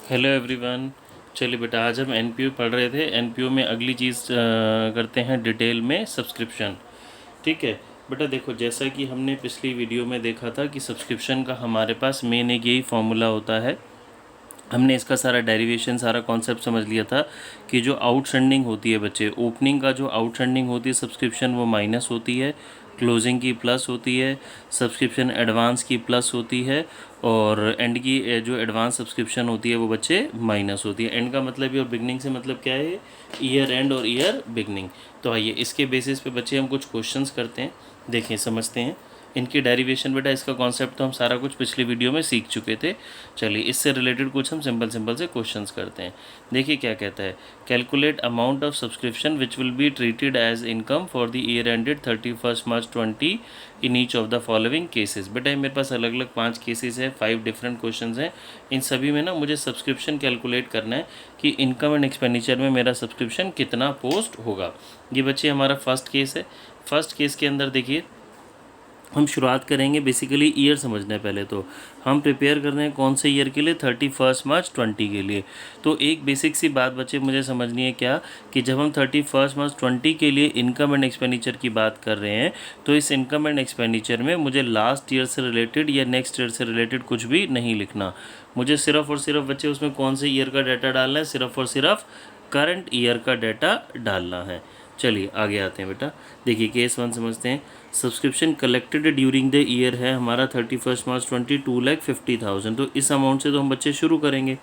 Hello everyone. चलिए बेटा, आज हम एनपीयू पढ़ रहे थे। एनपीयू में अगली चीज़ करते हैं डिटेल में सब्सक्रिप्शन। ठीक है बेटा, देखो जैसा कि हमने पिछली वीडियो में देखा था कि सब्सक्रिप्शन का हमारे पास मेन एक यही फॉर्मूला होता है। हमने इसका सारा डेरिवेशन, सारा कॉन्सेप्ट समझ लिया था कि जो आउटस्टैंडिंग होती है बच्चे, ओपनिंग का जो आउटस्टैंडिंग होती है सब्सक्रिप्शन वो माइनस होती है, क्लोजिंग की प्लस होती है, सब्सक्रिप्शन एडवांस की प्लस होती है, और एंड की जो एडवांस सब्सक्रिप्शन होती है वो बच्चे माइनस होती है। एंड का मतलब ही और बिगनिंग से मतलब क्या है? ईयर एंड और ईयर बिगनिंग। तो आइए इसके बेसिस पे बच्चे हम कुछ क्वेश्चंस करते हैं, देखें समझते हैं इनकी डेरिवेशन। बेटा इसका कॉन्सेप्ट तो हम सारा कुछ पिछली वीडियो में सीख चुके थे। चलिए इससे रिलेटेड कुछ हम सिंपल सिंपल से क्वेश्चंस करते हैं। देखिए क्या कहता है, calculate amount of subscription which will be treated as income for the year ended 31 March 20 in each of the following cases. बेटा मेरे पास अलग अलग 5 केसेस है, 5 डिफरेंट क्वेश्चन हैं। इन सभी में ना मुझे सब्सक्रिप्शन कैलकुलेट करना है कि इनकम एंड एक्सपेंडिचर में मेरा सब्सक्रिप्शन कितना पोस्ट होगा। ये बच्चे हमारा फर्स्ट केस है। फर्स्ट केस के अंदर देखिए हम शुरुआत करेंगे, बेसिकली ईयर समझना है। पहले तो हम प्रिपेयर कर रहे हैं कौन से ईयर के लिए? 31 मार्च 20 के लिए। तो एक बेसिक सी बात बच्चे मुझे समझनी है क्या, कि जब हम 31 मार्च 20 के लिए इनकम एंड एक्सपेंडिचर की बात कर रहे हैं तो इस इनकम एंड एक्सपेंडिचर में मुझे लास्ट ईयर से रिलेटेड या नेक्स्ट ईयर से रिलेटेड कुछ भी नहीं लिखना। मुझे सिर्फ और सिर्फ बच्चे उसमें कौन से ईयर का डाटा डालना है? सिर्फ और सिर्फ करंट ईयर का डाटा डालना है। चलिए आगे आते हैं बेटा। देखिए केस 1 समझते हैं। Subscription collected during the year है हमारा 31 मार्च 20 2,50,000। तो इस अमाउंट से तो हम बच्चे शुरू करेंगे।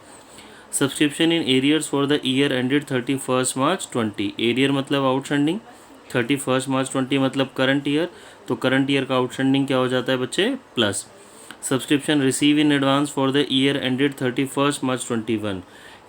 Subscription in arrears for the year ended 31 March 20। Arrear मतलब आउटस्टैंडिंग, 31 मार्च 20 मतलब करंट ईयर। तो करंट ईयर का आउटस्टैंडिंग क्या हो जाता है बच्चे? Plus. Subscription receive in advance for the year ended 31 मार्च 21,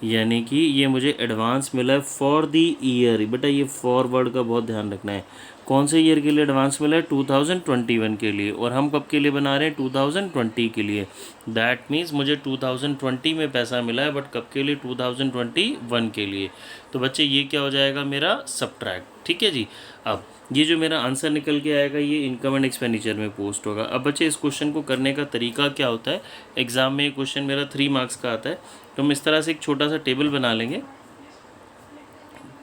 यानी कि ये मुझे एडवांस मिला है फॉर द ईयर। बेटा ये फॉर वर्ड का बहुत ध्यान रखना है। कौन से ईयर के लिए एडवांस मिला है? 2021 के लिए। और हम कब के लिए बना रहे हैं? 2020 के लिए। दैट मीन्स मुझे 2020 में पैसा मिला है, बट कब के लिए? 2021 के लिए। तो बच्चे ये क्या हो जाएगा मेरा? सब्ट्रैक्ट। ठीक है जी। अब ये जो मेरा आंसर निकल के आएगा ये इनकम एंड एक्सपेंडिचर में पोस्ट होगा। अब बच्चे इस क्वेश्चन को करने का तरीका क्या होता है? एग्जाम में ये क्वेश्चन मेरा 3 मार्क्स का आता है। तो हम इस तरह से एक छोटा सा टेबल बना लेंगे,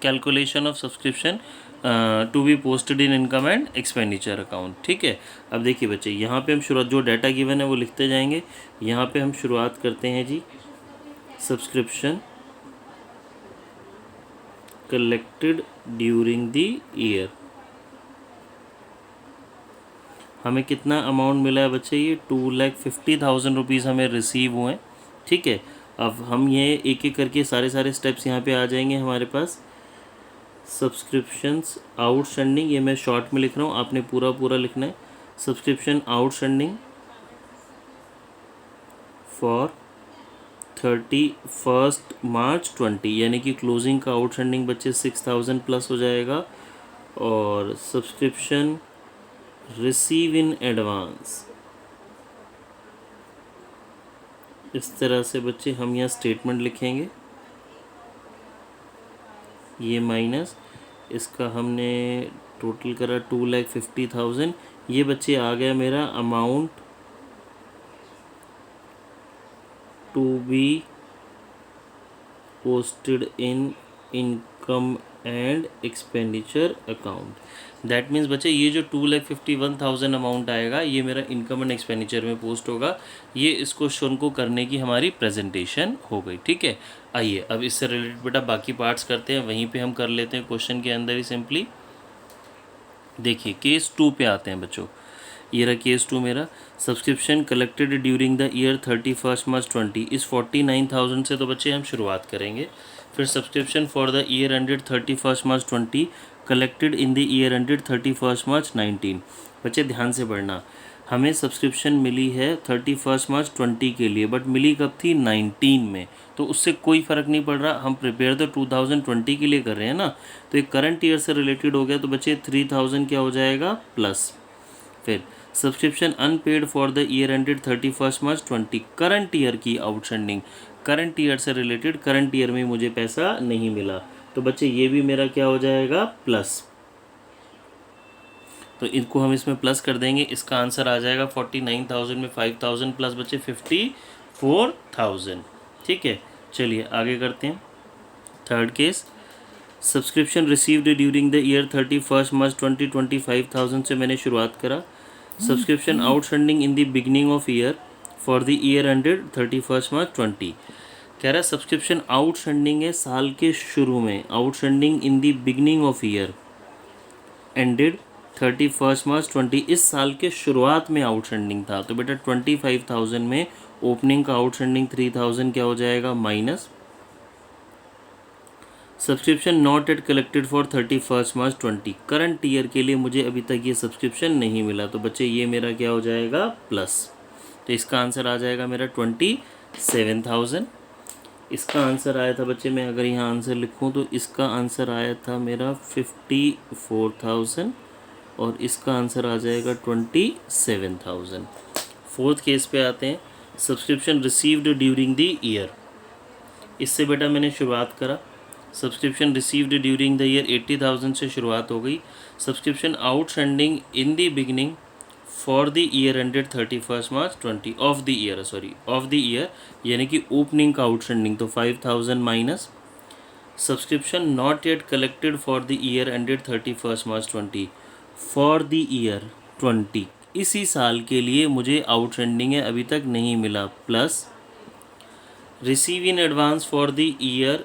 calculation of subscription to be posted in income and expenditure account. ठीक है। अब देखिए बच्चे यहाँ पे हम शुरुआत, जो डाटा गिवन है वो लिखते जाएंगे। यहाँ पे हम शुरुआत करते हैं जी, subscription collected during the year. हमें कितना अमाउंट मिला है बच्चे? ये 2,50,000 रुपीज़ हमें रिसीव हुए। ठीक है। अब हम ये एक एक करके सारे स्टेप्स यहाँ पे आ जाएंगे हमारे पास। सब्सक्रिप्शंस आउटस्टैंडिंग, ये मैं शॉर्ट में लिख रहा हूँ, आपने पूरा पूरा लिखना है। सब्सक्रिप्शन आउटस्टैंडिंग फॉर 31 मार्च 20, यानी कि क्लोजिंग का आउटस्टैंडिंग बच्चे 6,000 प्लस हो जाएगा। और सब्सक्रिप्शन रिसीव इन एडवांस, इस तरह से बच्चे हम यहाँ स्टेटमेंट लिखेंगे। ये माइनस इसका हमने टोटल करा 2,50,000। ये बच्चे आ गया मेरा amount to be posted in income and expenditure account. That means बच्चे ये जो 2,51,000 अमाउंट आएगा ये मेरा इनकम एंड एक्सपेंडिचर में पोस्ट होगा। ये इस क्वेश्चन को करने की हमारी प्रेजेंटेशन हो गई। ठीक है। आइए अब इससे रिलेटेड बेटा बाकी पार्ट्स करते हैं, वहीं पे हम कर लेते हैं क्वेश्चन के अंदर ही सिंपली। देखिए केस 2 पे आते हैं बच्चों। ये रहा केस 2 मेरा। Subscription collected during the year 31 March 20, इस 49,000 से तो बच्चे हम शुरुआत करेंगे। फिर subscription for the year ended 31 March 20 collected in the year ended 31 March 19। बच्चे ध्यान से पढ़ना, हमें सब्सक्रिप्शन मिली है 31 मार्च 20 के लिए, बट मिली कब थी? 19 में। तो उससे कोई फ़र्क नहीं पड़ रहा, हम प्रिपेयर तो 2020 के लिए कर रहे हैं ना। तो एक करंट ईयर से रिलेटेड हो गया, तो बच्चे 3,000 क्या हो जाएगा? प्लस। फिर subscription unpaid for the year ended 31 March 20, current year की आउटस्टैंडिंग, करंट ईयर से रिलेटेड, करंट ईयर में मुझे पैसा नहीं मिला। तो बच्चे ये भी मेरा क्या हो जाएगा? प्लस। तो इनको हम इसमें प्लस कर देंगे, इसका आंसर आ जाएगा 49,000 में 5,000 प्लस बच्चे 54,000। ठीक है। चलिए आगे करते हैं। Third case, subscription received during the year 31 मार्च 2020 5,000 से मैंने शुरुआत करा। Subscription outstanding in the beginning of year for the year ended 31 March 20। कह रहा है सब्सक्रिप्शन आउटस्टैंडिंग है साल के शुरू में, outstanding in the beginning of year ended 31 March 20, इस साल के शुरुआत में आउटस्टैंडिंग था। तो बेटा 25,000 में ओपनिंग का आउटस्टैंडिंग 3,000 क्या हो जाएगा, minus subscription not at collected for 31 March 20, current year के लिए मुझे अभी तक ये सब्सक्रिप्शन नहीं मिला। तो बच्चे ये मेरा क्या हो जाएगा, प्लस। तो इसका आंसर आ जाएगा मेरा 27,000। इसका आंसर आया था बच्चे, मैं अगर यहाँ आंसर लिखूँ तो इसका आंसर आया था मेरा 54,000 और इसका आंसर आ जाएगा 27,000। फोर्थ केस पे आते हैं, subscription received during the year. इससे बेटा मैंने शुरुआत करा, subscription received during the year 80,000 से शुरुआत हो गई। Subscription outstanding in the beginning for the year ended 31 March 20 of the year, of the year यानी कि ओपनिंग का आउटस्टैंडिंग, तो 5,000 minus subscription not yet collected for the year ended 31 March 20 for the year 20, इसी साल के लिए मुझे outstanding है अभी तक नहीं मिला, plus receive in advance for the year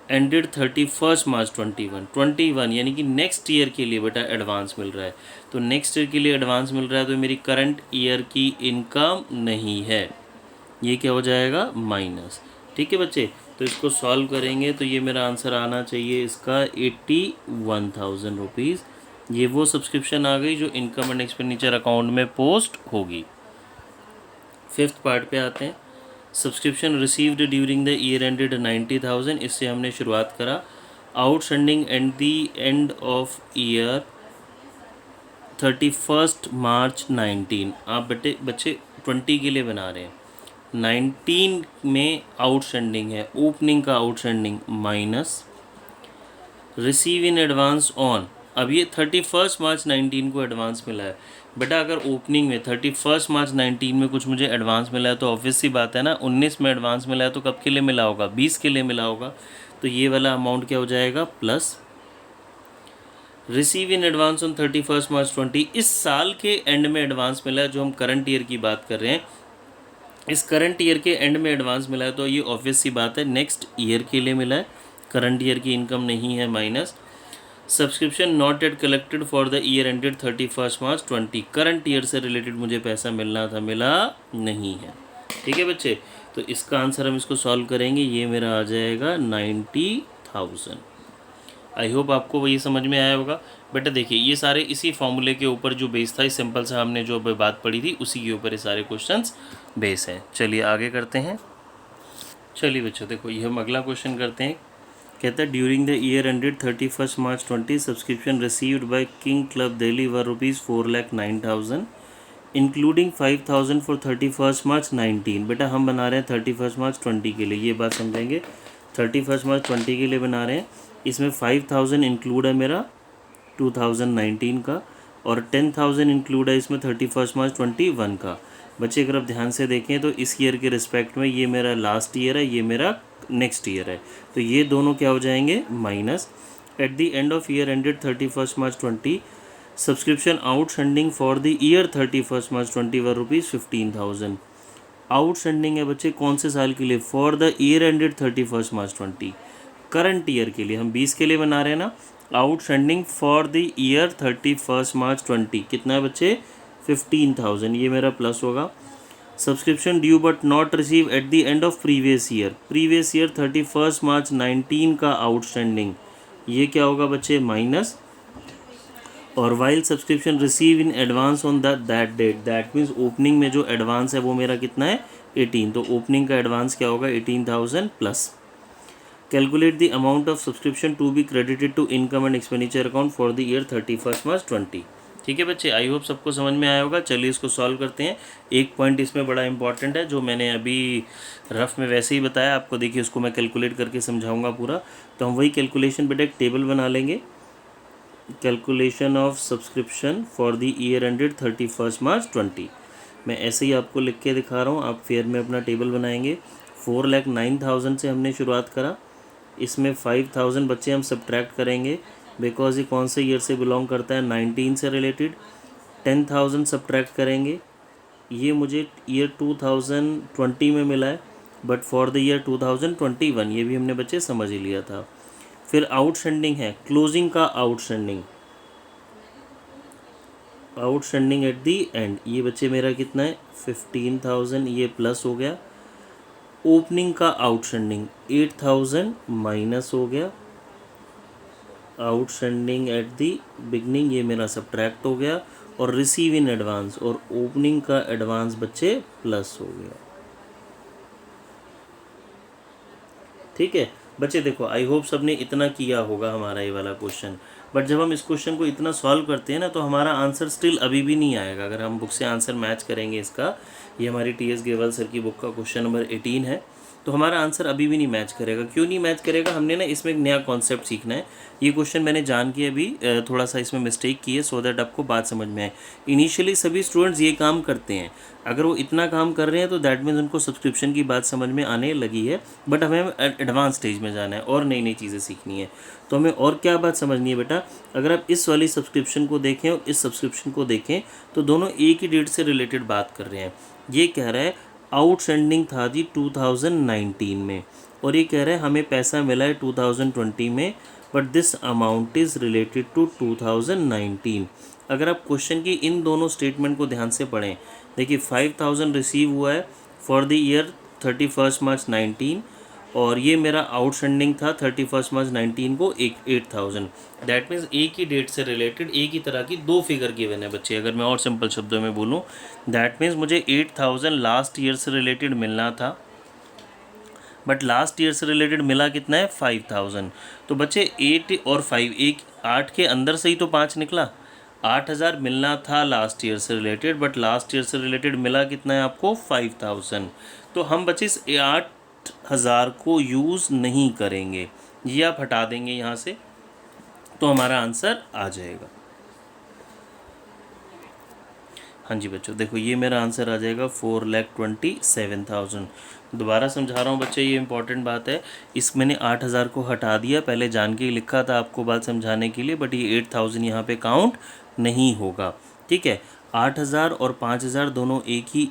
ended 31 मार्च 21 यानी कि नेक्स्ट ईयर के लिए बेटा एडवांस मिल रहा है। तो नेक्स्ट ईयर के लिए एडवांस मिल रहा है तो मेरी करंट ईयर की इनकम नहीं है, ये क्या हो जाएगा, माइनस। ठीक है बच्चे, तो इसको सॉल्व करेंगे तो ये मेरा आंसर आना चाहिए इसका 81,000 रुपीज़। ये वो सब्सक्रिप्शन आ गई जो इनकम एंड एक्सपेंडिचर अकाउंट में पोस्ट होगी। फिफ्थ पार्ट पे आते हैं, subscription received during the year ended 90,000, इससे हमने शुरुआत करा। Outstanding and the end of year 31 March 19, आप बच्चे 20 के लिए बना रहे हैं, 19 में आउटस्टैंडिंग है, ओपनिंग का outstanding minus receive in advance on, अब ये 31 मार्च 19 को एडवांस मिला है बेटा। अगर ओपनिंग में 31 मार्च 19 में कुछ मुझे एडवांस मिला है तो ऑब्वियस सी बात है ना, 19 में एडवांस मिला है तो कब के लिए मिला होगा, 20 के लिए मिला होगा। तो ये वाला अमाउंट क्या हो जाएगा, plus receive in advance on 31 March 20, इस साल के एंड में एडवांस मिला है, जो हम करंट ईयर की बात कर रहे हैं, इस करंट ईयर के एंड में एडवांस मिला है तो ये ऑब्वियस सी बात है नेक्स्ट ईयर के लिए मिला है, करंट ईयर की इनकम नहीं है, minus subscription not at collected for the year ended 31 March 20, current year से रिलेटेड मुझे पैसा मिलना था, मिला नहीं है। ठीक है बच्चे, तो इसका आंसर हम इसको सॉल्व करेंगे, ये मेरा आ जाएगा 90,000। आई होप आपको ये समझ में आया होगा। बेटा देखिए ये सारे इसी फॉर्मूले के ऊपर जो बेस था, इस सिंपल से हमने जो बात पढ़ी थी उसी के ऊपर ये सारे क्वेश्चंस बेस हैं। चलिए आगे करते हैं। चलिए बच्चों देखो ये हम अगला क्वेश्चन करते हैं। कहता है during the year ended 31 March 20 subscription received by king club Delhi were ₹4,09,000 including 5,000 for 31 March 19। बेटा हम बना रहे हैं 31 मार्च 20 के लिए, ये बात समझेंगे, 31 मार्च 20 के लिए बना रहे हैं। इसमें 5,000 इंक्लूड है मेरा 2019 का और 10,000 इंक्लूड है इसमें 31 मार्च 21 का। बच्चे अगर आप ध्यान से देखें तो इस ईयर के रिस्पेक्ट में ये मेरा लास्ट ईयर है, ये मेरा नेक्स्ट ईयर है, तो ये दोनों क्या हो जाएंगे, minus. Eight the end of year ended 31 March 20 subscription outstanding for the year 31 March 20 were ₹15,000। Outstanding है बच्चे कौन से साल के लिए, for the year ended 31 March 20, current year के लिए, हम 20 के लिए बना रहे हैं ना। Outstanding for the year 31 March 20 कितना है बच्चे, 15,000, ये मेरा प्लस होगा। Subscription due but not receive at the end of previous year 31 March 19 का आउटस्टैंडिंग, ये क्या होगा बच्चे, माइनस। और while subscription receive in advance on that date, that means opening में जो एडवांस है वो मेरा कितना है, 18, तो ओपनिंग का एडवांस क्या होगा, 18,000 plus. Calculate the amount of subscription to be credited to income and expenditure account for the year 31 March 20। ठीक है बच्चे, आई होप सबको समझ में आया होगा। चलिए इसको सॉल्व करते हैं। एक पॉइंट इसमें बड़ा इंपॉर्टेंट है जो मैंने अभी रफ में वैसे ही बताया आपको, देखिए उसको मैं कैलकुलेट करके समझाऊंगा पूरा। तो हम वही कैलकुलेशन बेटा एक टेबल बना लेंगे, calculation of subscription for the year ended 31 March 20। मैं ऐसे ही आपको लिख के दिखा रहा हूँ, आप फेयर में अपना टेबल बनाएंगे। 4,09,000 से हमने शुरुआत करा, इसमें 5,000 बच्चे हम सब्ट्रैक्ट करेंगे बिकॉज ये कौन से ईयर से बिलोंग करता है, 19 से रिलेटेड। 10,000 सब्ट्रैक्ट करेंगे, ये मुझे ईयर 2020 में मिला है, बट फॉर द ईयर 2021 ये भी हमने बच्चे समझ ही लिया था। फिर आउटस्टैंडिंग है, क्लोजिंग का आउटस्टैंडिंग एट दी एंड, ये बच्चे मेरा कितना है 15,000, ये प्लस हो गया। ओपनिंग का आउटस्टैंडिंग 8,000 माइनस हो गया। आउटस्टैंडिंग एट दी बिगनिंग ये मेरा सब्ट्रैक्ट हो गया, और रिसीव इन एडवांस और ओपनिंग का एडवांस बच्चे प्लस हो गया। ठीक है बच्चे, देखो आई होप सबने इतना किया होगा हमारा ये वाला क्वेश्चन। बट जब हम इस क्वेश्चन को इतना सॉल्व करते हैं ना, तो हमारा आंसर स्टिल अभी भी नहीं आएगा। अगर हम बुक से आंसर मैच करेंगे इसका, ये हमारी टी.एस. गेवल सर की बुक का क्वेश्चन नंबर 18 है, तो हमारा आंसर अभी भी नहीं मैच करेगा। क्यों नहीं मैच करेगा, हमने ना इसमें एक नया कॉन्सेप्ट सीखना है। ये क्वेश्चन मैंने जान के अभी थोड़ा सा इसमें मिस्टेक की है, सो दैट आपको बात समझ में आए। इनिशियली सभी स्टूडेंट्स ये काम करते हैं, अगर वो इतना काम कर रहे हैं तो दैट मीन्स उनको सब्सक्रिप्शन की बात समझ में आने लगी है। बट हमें एडवांस स्टेज में जाना है और नई नई चीज़ें सीखनी है। तो हमें और क्या बात समझनी है बेटा, अगर आप इस वाली सब्सक्रिप्शन को देखें और इस सब्सक्रिप्शन को देखें, तो दोनों एक ही डेट से रिलेटेड बात कर रहे हैं। ये कह रहा है आउटस्टैंडिंग था जी 2019 में, और ये कह रहा है हमें पैसा मिला है 2020 में, but this amount is related to 2019। अगर आप क्वेश्चन की इन दोनों स्टेटमेंट को ध्यान से पढ़ें, देखिए 5,000 रिसीव हुआ है फॉर द ईयर 31 मार्च 19, और ये मेरा आउटस्टैंडिंग था 31 मार्च 19 को 8,000। दैट मीन्स एक ही डेट से रिलेटेड एक ही तरह की दो फिगर गिवन है बच्चे। अगर मैं और सिंपल शब्दों में बोलूँ, दैट मीन्स मुझे 8,000 लास्ट ईयर से रिलेटेड मिलना था, बट लास्ट ईयर से रिलेटेड मिला कितना है 5,000। तो बच्चे 8 और 5, एक 8 के अंदर से ही तो 5 निकला। 8,000 मिलना था लास्ट ईयर से रिलेटेड, बट लास्ट ईयर से रिलेटेड मिला कितना है आपको 5,000। तो हम बच्चे इस 8,000 को यूज़ नहीं करेंगे, ये आप हटा देंगे यहाँ से, तो हमारा आंसर आ जाएगा। हाँ जी बच्चों, देखो ये मेरा आंसर आ जाएगा 4,27,000। दोबारा समझा रहा हूँ बच्चे, ये इंपॉर्टेंट बात है। इस मैंने 8,000 को हटा दिया, पहले जान के ही लिखा था आपको बात समझाने के लिए, बट ये 8,000 यहाँ पे काउंट नहीं होगा। ठीक है, 8,000 और 5,000 दोनों एक ही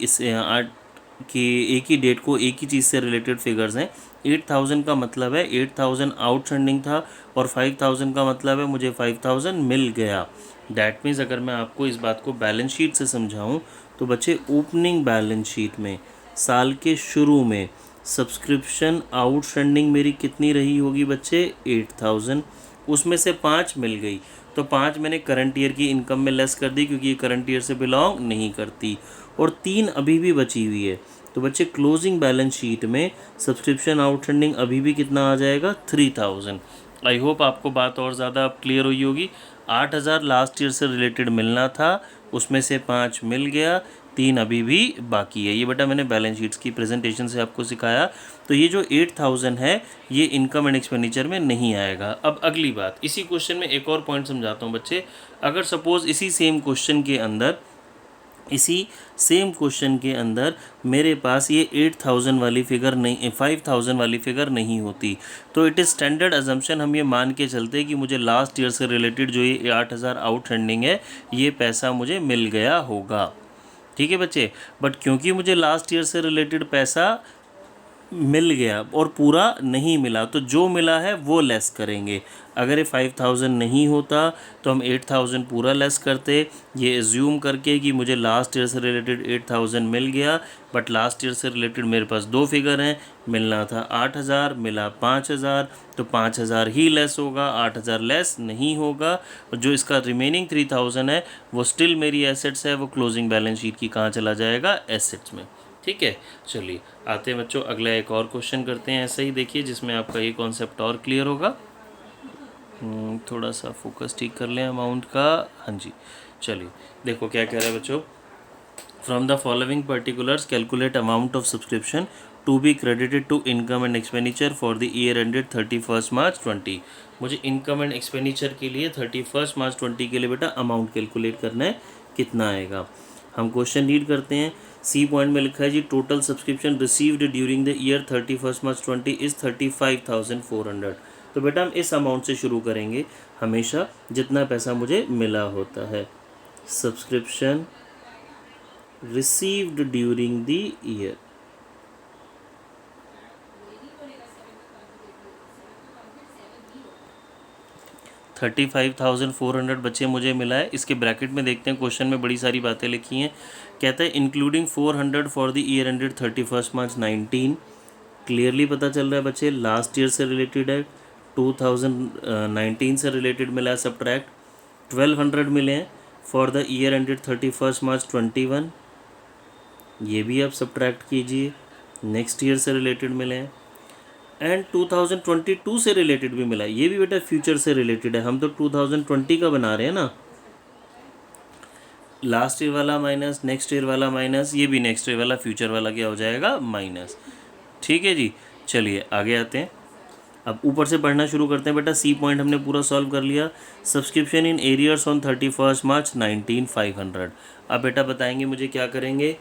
एक ही डेट को एक ही चीज़ से रिलेटेड फिगर्स हैं। 8,000 का मतलब है 8,000 आउटस्टैंडिंग था, और 5,000 का मतलब है मुझे 5,000 मिल गया। दैट मीन्स अगर मैं आपको इस बात को बैलेंस शीट से समझाऊं, तो बच्चे ओपनिंग बैलेंस शीट में साल के शुरू में सब्सक्रिप्शन आउटस्टैंडिंग मेरी कितनी रही होगी बच्चे 8,000, उसमें से 5 मिल गई, तो 5 मैंने करंट ईयर की इनकम में लेस कर दी क्योंकि ये करंट ईयर से बिलोंग नहीं करती, और 3 अभी भी बची हुई है। तो बच्चे क्लोजिंग बैलेंस शीट में सब्सक्रिप्शन आउटस्टैंडिंग अभी भी कितना आ जाएगा 3,000। आई होप आपको बात और ज़्यादा अब क्लियर हुई होगी। 8,000 लास्ट ईयर से रिलेटेड मिलना था, उसमें से 5 मिल गया, 3 अभी भी बाकी है। ये बेटा मैंने बैलेंस शीट्स की प्रेजेंटेशन से आपको सिखाया। तो ये जो 8,000 है ये इनकम एंड एक्सपेंडिचर में नहीं आएगा। अब अगली बात, इसी क्वेश्चन में एक और पॉइंट समझाता हूँ बच्चे। अगर सपोज़ इसी सेम क्वेश्चन के अंदर मेरे पास ये 8,000 वाली फिगर नहीं, 5,000 वाली फिगर नहीं होती, तो इट इज़ स्टैंडर्ड अजम्पशन, हम ये मान के चलते कि मुझे लास्ट ईयर से रिलेटेड जो ये 8,000 आउटस्टैंडिंग है ये पैसा मुझे मिल गया होगा। ठीक है बच्चे, बट क्योंकि मुझे लास्ट ईयर से रिलेटेड पैसा मिल गया और पूरा नहीं मिला, तो जो मिला है वो लेस करेंगे। अगर ये 5,000 नहीं होता तो हम 8,000 पूरा लेस करते, ये एज्यूम करके कि मुझे लास्ट ईयर से रिलेटेड 8,000 मिल गया, बट लास्ट ईयर से रिलेटेड मेरे पास दो फिगर हैं, मिलना था 8,000, मिला 5,000, तो 5,000 ही लेस होगा, 8,000 लेस नहीं होगा। और जो इसका रिमेनिंग 3,000 है वो स्टिल मेरी एसेट्स है, वो क्लोजिंग बैलेंस शीट की कहाँ चला जाएगा, एसेट्स में। ठीक है, चलिए आते हैं बच्चों, अगला एक और क्वेश्चन करते हैं ऐसे ही, देखिए जिसमें आपका ये कॉन्सेप्ट और क्लियर होगा। थोड़ा सा फोकस ठीक कर लें अमाउंट का। हाँ जी, चलिए देखो क्या कह रहा है बच्चों। From the following particulars calculate amount of subscription to be credited to income and expenditure for the year ended 31 March 20। मुझे इनकम एंड एक्सपेंडिचर के लिए 31 मार्च 20 के लिए बेटा अमाउंट कैलकुलेट करना है, कितना आएगा। हम क्वेश्चन रीड करते हैं। सी पॉइंट में लिखा है जी total subscription received during the year 31 March 20 is 35,400। तो बेटा हम इस अमाउंट से शुरू करेंगे हमेशा जितना पैसा मुझे मिला होता है। Subscription received during the year, 35,400 बच्चे मुझे मिला है। इसके ब्रैकेट में देखते हैं, क्वेश्चन में बड़ी सारी बातें लिखी हैं। कहता है including 400 for the year ended 31 March 19। Clearly पता चल रहा है बच्चे लास्ट ईयर से रिलेटेड है, 2019 से रिलेटेड मिला है। सब्ट्रैक्ट 1200 मिले हैं फॉर द ईयर एंडेड 31 मार्च 21, ये भी आप सब्ट्रैक्ट कीजिए, नेक्स्ट ईयर से रिलेटेड मिले हैं। एंड 2022 से रिलेटेड भी मिला है, ये भी बेटा फ्यूचर से रिलेटेड है, हम तो 2020 का बना रहे हैं ना। लास्ट ईयर वाला माइनस, नेक्स्ट ईयर वाला माइनस, ये भी नेक्स्ट ईयर वाला, फ्यूचर वाला क्या हो जाएगा माइनस। ठीक है जी, चलिए आगे आते हैं। अब ऊपर से पढ़ना शुरू करते हैं बेटा। सी पॉइंट हमने पूरा सॉल्व कर लिया। Subscription in arrears on 31 March 19 500। अब बेटा बताएंगे मुझे क्या करेंगे।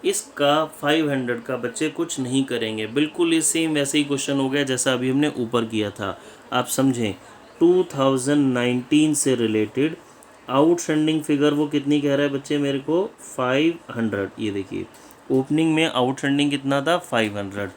इसका 500 का बच्चे कुछ नहीं करेंगे, बिल्कुल ये सेम वैसे ही क्वेश्चन हो गया जैसा अभी हमने ऊपर किया था। आप समझें 2019 से रिलेटेड आउटस्टैंडिंग फिगर वो कितनी कह रहा है बच्चे मेरे को 500। ये देखिए ओपनिंग में आउटस्टैंडिंग कितना था 500,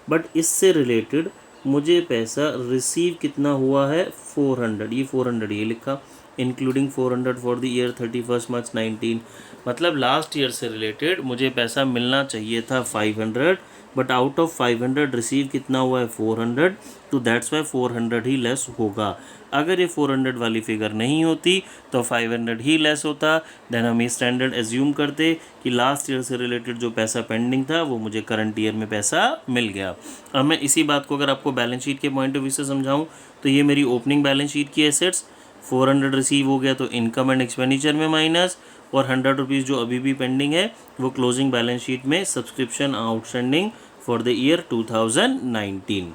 बट इससे रिलेटेड मुझे पैसा रिसीव कितना हुआ है 400। ये 400 ये लिखा, including 400 for the year 31 March 19। मतलब लास्ट ईयर से रिलेटेड मुझे पैसा मिलना चाहिए था 500, बट आउट ऑफ 500 रिसीव कितना हुआ है 400, तो दैट्स वाई 400 ही लेस होगा। अगर ये 400 वाली फिगर नहीं होती तो 500 ही लेस होता। देन हम ये स्टैंडर्ड एज्यूम करते कि लास्ट ईयर से रिलेटेड जो पैसा पेंडिंग था वो मुझे करंट ईयर में पैसा मिल गया। अब मैं इसी बात को अगर आपको बैलेंस शीट के पॉइंट ऑफ व्यू से समझाऊँ तो ये मेरी ओपनिंग बैलेंस शीट की एसेट्स, 400 रिसीव हो गया तो इनकम एंड एक्सपेंडिचर में माइनस, और 100 रुपीज़ जो अभी भी पेंडिंग है वो क्लोजिंग बैलेंस शीट में subscription outstanding for the year 2019।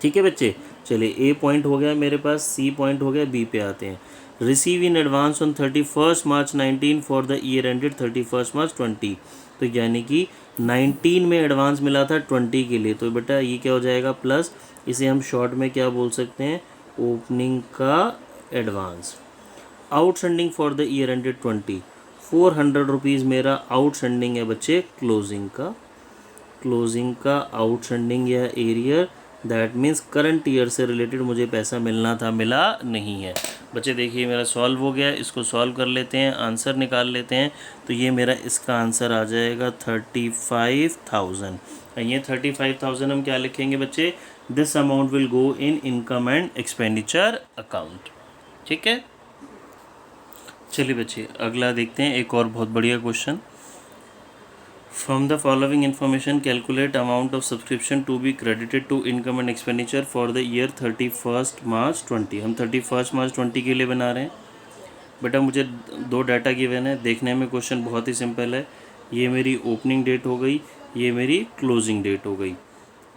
ठीक है बच्चे, चलिए ए पॉइंट हो गया मेरे पास, सी पॉइंट हो गया, बी पे आते हैं। Receive in advance on 31 March 19 for the year ended 31 March 20। तो यानी कि 19 में एडवांस मिला था 20 के लिए, तो बेटा ये क्या हो जाएगा प्लस, इसे हम शॉर्ट में क्या बोल सकते हैं ओपनिंग का advance. Outstanding for the year ended 20, 400 rupees मेरा आउटस्टैंडिंग है बच्चे क्लोजिंग का आउटस्टैंडिंग या arrear. That means current year से रिलेटेड मुझे पैसा मिलना था, मिला नहीं है। बच्चे देखिए मेरा सॉल्व हो गया, इसको सॉल्व कर लेते हैं, आंसर निकाल लेते हैं। तो ये मेरा इसका आंसर आ जाएगा 35,000। ये 35,000 हम क्या लिखेंगे बच्चे, this amount will go in income and expenditure account. ठीक है, चलिए बच्चे अगला देखते हैं, एक और बहुत बढ़िया question. From the following information calculate amount of subscription to be credited to income and expenditure for the year 31 March 20। हम 31 मार्च 20 के लिए बना रहे हैं। बेटा मुझे दो डाटा गिवन है, देखने में क्वेश्चन बहुत ही सिंपल है। ये मेरी ओपनिंग डेट हो गई, ये मेरी क्लोजिंग डेट हो गई।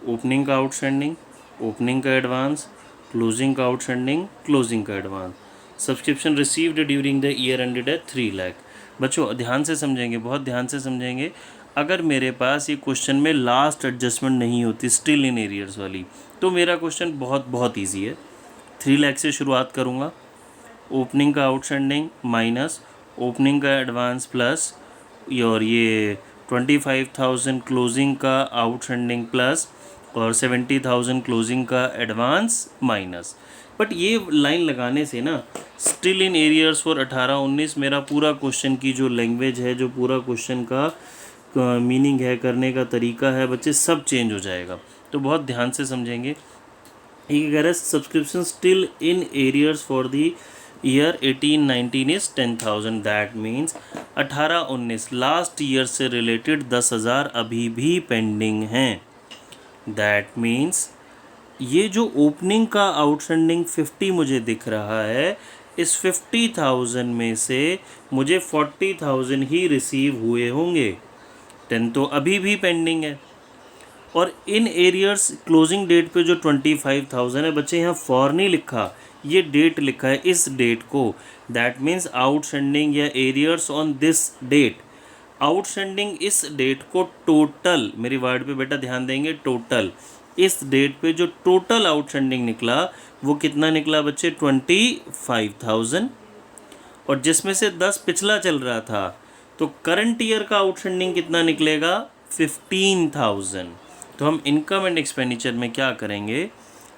ओपनिंग का आउटस्टैंडिंग, ओपनिंग का एडवांस, क्लोजिंग का आउटस्टैंडिंग, क्लोजिंग का advance. Subscription received during the year ended है 3 लाख। बच्चों ध्यान से समझेंगे, बहुत ध्यान से समझेंगे। अगर मेरे पास ये क्वेश्चन में लास्ट एडजस्टमेंट नहीं होती स्टिल इन एरियर्स वाली, तो मेरा क्वेश्चन बहुत ईजी है। 3 लाख से शुरुआत करूँगा, ओपनिंग का आउटस्टैंडिंग माइनस ओपनिंग का एडवांस प्लस और ये 25,000 क्लोजिंग का आउटस्टैंडिंग प्लस और 70,000 क्लोजिंग का एडवांस माइनस। बट ये लाइन लगाने से ना स्टिल इन एरियर्स फॉर 18-19 मेरा पूरा क्वेश्चन की जो लैंग्वेज है, जो पूरा क्वेश्चन का मीनिंग है, करने का तरीका है बच्चे, सब चेंज हो जाएगा। तो बहुत ध्यान से समझेंगे। ये कह रहा है subscription still in arrears for the year 18-19 is 10,000। That means 18-19 last year से रिलेटेड 10,000 अभी भी पेंडिंग हैं। दैट मीन्स ये जो ओपनिंग का आउटस्टैंडिंग 50 मुझे दिख रहा है, इस 50,000 में से मुझे 40,000 ही रिसीव हुए होंगे, 10 तो अभी भी पेंडिंग है। और इन एरियर्स क्लोजिंग डेट पे जो 25,000 है बच्चे, यहाँ फॉर नहीं लिखा, ये डेट लिखा है, इस डेट को। दैट मीन्स आउटस्टैंडिंग या arrears on this date outstanding इस डेट को टोटल, मेरी वर्ड पे बेटा ध्यान देंगे, टोटल इस डेट पे जो टोटल आउटस्टैंडिंग निकला वो कितना निकला बच्चे? 25,000, और जिसमें से 10 पिछला चल रहा था, तो करंट ईयर का आउटस्टैंडिंग कितना निकलेगा? 15,000। तो हम इनकम एंड एक्सपेंडिचर में क्या करेंगे,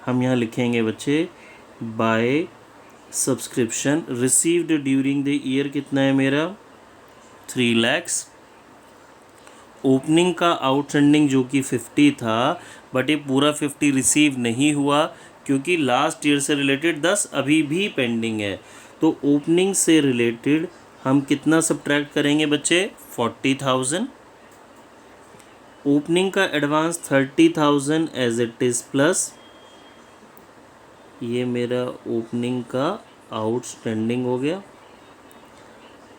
हम यहाँ लिखेंगे बच्चे by subscription received during the year कितना है मेरा? 3 lakhs। ओपनिंग का आउटस्टैंडिंग जो कि 50 था, बट ये पूरा 50 रिसीव नहीं हुआ क्योंकि लास्ट ईयर से रिलेटेड 10 अभी भी पेंडिंग है। तो ओपनिंग से रिलेटेड हम कितना सब्ट्रैक्ट करेंगे बच्चे? 40,000। ओपनिंग का advance 30,000 as it is plus ये मेरा ओपनिंग का आउटस्टैंडिंग हो गया।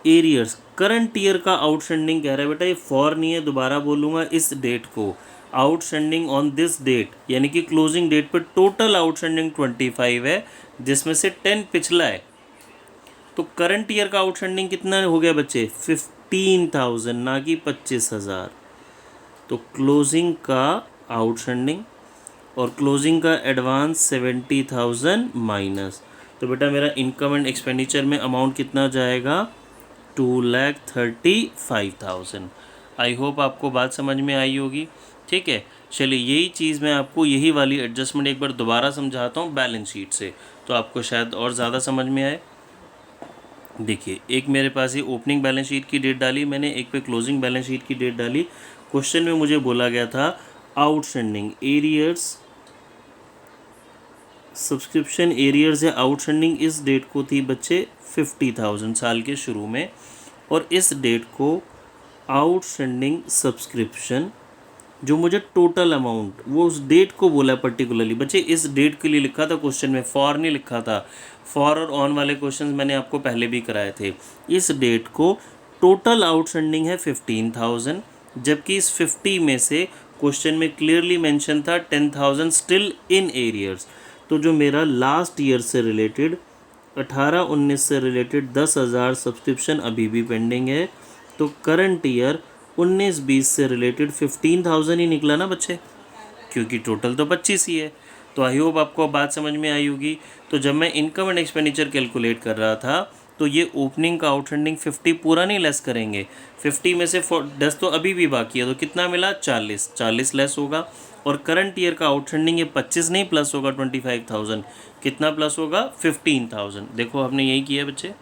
एरियर्स, करंट ईयर का आउटस्टैंडिंग कह रहा है बेटा, ये फॉर नहीं है, दोबारा बोलूँगा, इस डेट को आउटस्टैंडिंग ऑन दिस डेट यानी कि क्लोजिंग डेट पर टोटल आउटस्टैंडिंग 25 है, जिसमें से 10 पिछला है। तो करंट ईयर का आउटस्टैंडिंग कितना हो गया बच्चे? 15,000, ना कि 25,000। तो क्लोजिंग का आउटस्टैंडिंग और क्लोजिंग का एडवांस 70,000 माइनस, तो बेटा मेरा इनकम एंड एक्सपेंडिचर में अमाउंट कितना जाएगा? 2,35,000। आई होप आपको बात समझ में आई होगी। ठीक है, चलिए यही चीज़ मैं आपको यही वाली एडजस्टमेंट एक बार दोबारा समझाता हूँ बैलेंस शीट से, तो आपको शायद और ज़्यादा समझ में आए। देखिए, एक मेरे पास ये ओपनिंग बैलेंस शीट की डेट डाली मैंने, एक पे क्लोजिंग बैलेंस शीट की डेट डाली। क्वेश्चन में मुझे बोला गया था आउटस्टैंडिंग एरियर्स, सब्सक्रिप्शन एरियर्स या आउटस्टैंडिंग इस डेट को थी बच्चे 50,000 साल के शुरू में, और इस डेट को आउटस्टैंडिंग सब्सक्रिप्शन जो मुझे टोटल अमाउंट वो उस डेट को बोला पर्टिकुलरली बच्चे, इस डेट के लिए लिखा था क्वेश्चन में, फॉर नहीं लिखा था। फॉर और ऑन वाले क्वेश्चंस मैंने आपको पहले भी कराए थे। इस डेट को टोटल आउटस्टैंडिंग है 15,000, जबकि इस 50 में से क्वेश्चन में क्लियरली मेंशन था 10,000 स्टिल इन एरियर्स। तो जो मेरा लास्ट ईयर से रिलेटेड 18-19 से रिलेटेड 10,000 सब्सक्रिप्शन अभी भी पेंडिंग है, तो करंट ईयर 19-20 से रिलेटेड 15,000 ही निकला ना बच्चे, क्योंकि टोटल तो 25 ही है। तो आई होप आपको बात समझ में आई होगी। तो जब मैं इनकम एंड एक्सपेंडिचर कैलकुलेट कर रहा था, तो ये ओपनिंग का आउटस्टैंडिंग 50 पूरा नहीं लेस करेंगे, 50 में से 10 तो अभी भी बाकी है, तो कितना मिला? 40 लेस होगा। और करंट ईयर का आउटस्टैंडिंग ये 25 नहीं प्लस होगा 25,000, कितना प्लस होगा? 15,000। देखो हमने यही किया बच्चे,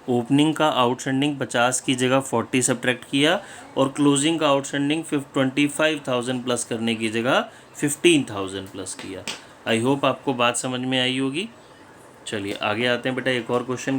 ओपनिंग का आउटस्टैंडिंग 50 की जगह 40 सब्ट्रैक्ट किया, और क्लोजिंग का आउटस्टैंडिंग 25,000 प्लस करने की जगह 15,000 प्लस किया। आई होप आपको बात समझ में आई होगी। चलिए आगे आते हैं बेटा एक और क्वेश्चन